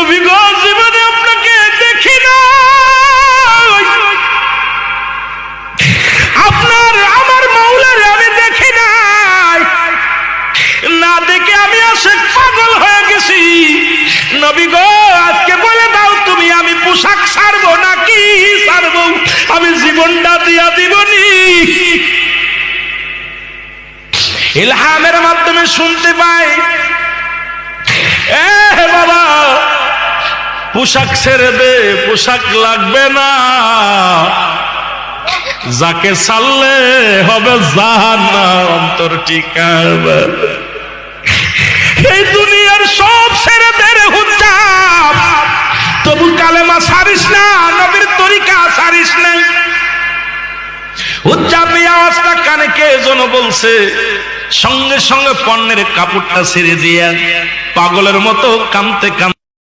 নবী গো জীবনে আপনাকে দেখি না, আপনার আমার মাওলার আমি দেখি নাই, না দেখে আমি আশিক পাগল হয়ে গেছি। নবী গো আজকে বলে দাও তুমি আমি পোশাক ছাড়বো নাকি ছাড়বো, আমি জীবনটা দিয়া দিবনি। ইলহামের মাধ্যমে শুনতে পাই, এ বাবা পোশাক ছেড়ে দে, পোশাক লাগবে না, যাকে ছাড়লে হবে জাহান্নাম অন্তর ঠিকানা। এই দুনিয়ার সব ছেড়ে দে রে হুজ্জাব, তবু কালেমা ছাড়িস না, নবীর তরিকা ছাড়িস না। হুজ্জাব এই আওয়াজটা কানে কে যেন বলছে, সঙ্গে সঙ্গে পণ্যের কাপড়টা ছেড়ে দিয়া পাগলের মতো কাঁদতে কাঁদতে